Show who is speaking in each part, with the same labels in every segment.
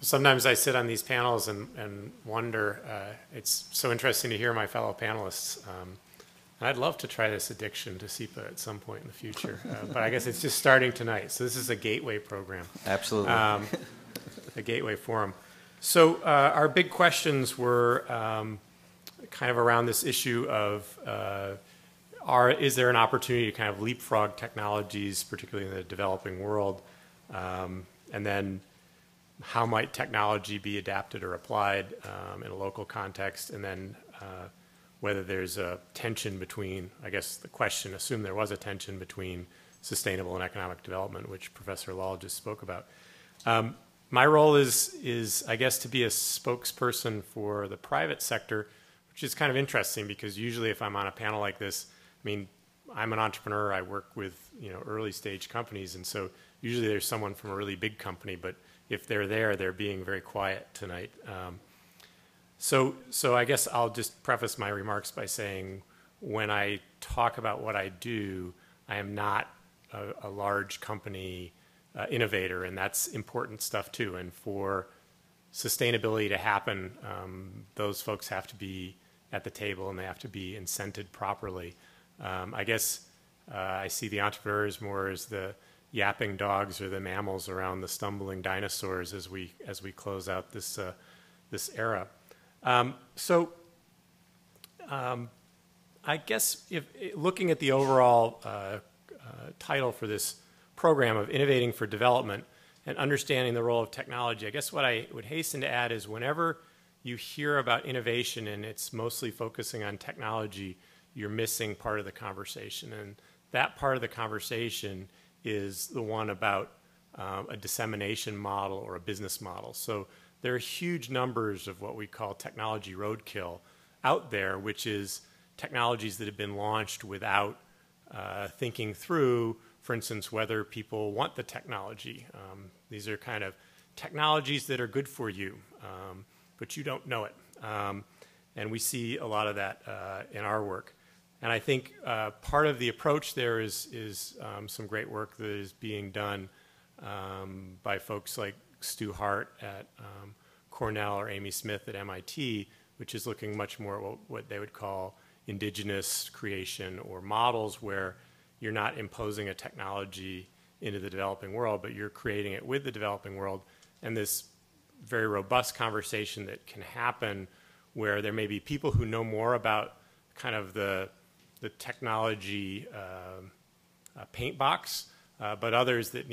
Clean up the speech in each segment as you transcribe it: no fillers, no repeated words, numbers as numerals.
Speaker 1: Sometimes I sit on these panels and wonder, it's so interesting to hear my fellow panelists. I'd love to try this addiction to SIPA at some point in the future, but I guess it's just starting tonight. So this is a gateway program.
Speaker 2: Absolutely.
Speaker 1: A gateway forum. So our big questions were kind of around this issue of is there an opportunity to kind of leapfrog technologies, particularly in the developing world, and then how might technology be adapted or applied in a local context, and then whether there's a tension between, I guess the question assumed there was a tension between sustainable and economic development, which Professor Lal just spoke about. My role is, I guess, to be a spokesperson for the private sector, which is kind of interesting because usually if I'm on a panel like this, I mean, I'm an entrepreneur, I work with early stage companies, and so usually there's someone from a really big company, but if they're there, they're being very quiet tonight. So I guess I'll just preface my remarks by saying when I talk about what I do, I am not a large company innovator, and that's important stuff too. And for sustainability to happen, those folks have to be at the table and they have to be incented properly. I guess I see the entrepreneurs more as the yapping dogs or the mammals around the stumbling dinosaurs as we close out this this era. I guess if looking at the overall title for this program of Innovating for Development and understanding the role of technology, I guess what I would hasten to add is whenever you hear about innovation and it's mostly focusing on technology, you're missing part of the conversation. And that part of the conversation is the one about a dissemination model or a business model. So there are huge numbers of what we call technology roadkill out there, which is technologies that have been launched without thinking through, for instance, whether people want the technology. These are kind of technologies that are good for you, but you don't know it. And we see a lot of that in our work. And I think part of the approach there is some great work that is being done by folks like Stu Hart at Cornell or Amy Smith at MIT, which is looking much more at what they would call indigenous creation or models where you're not imposing a technology into the developing world, but you're creating it with the developing world. And this very robust conversation that can happen where there may be people who know more about kind of the technology paint box, but others that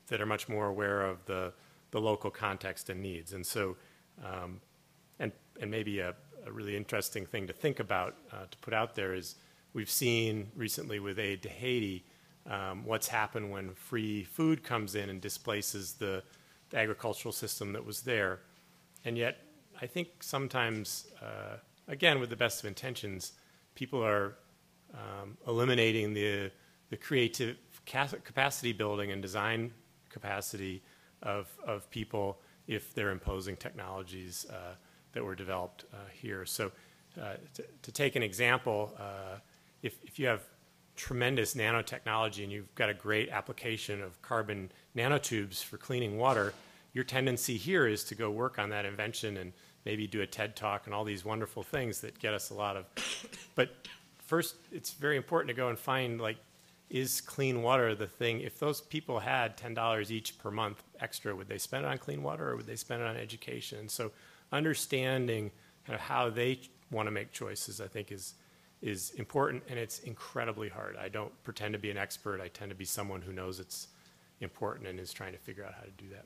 Speaker 1: that are much more aware of the local context and needs. And so, and maybe a really interesting thing to think about, to put out there is we've seen recently with aid to Haiti, what's happened when free food comes in and displaces the agricultural system that was there. And yet, I think sometimes, again, with the best of intentions, people are eliminating the creative capacity building and design capacity of people if they're imposing technologies that were developed here. So to take an example, if you have tremendous nanotechnology and you've got a great application of carbon nanotubes for cleaning water, your tendency here is to go work on that invention and maybe do a TED Talk and all these wonderful things that get us a lot of. But first, it's very important to go and find, like, is clean water the thing? If those people had $10 each per month extra, would they spend it on clean water or would they spend it on education? So understanding kind of how they want to make choices, I think, is important, and it's incredibly hard. I don't pretend to be an expert. I tend to be someone who knows it's important and is trying to figure out how to do that.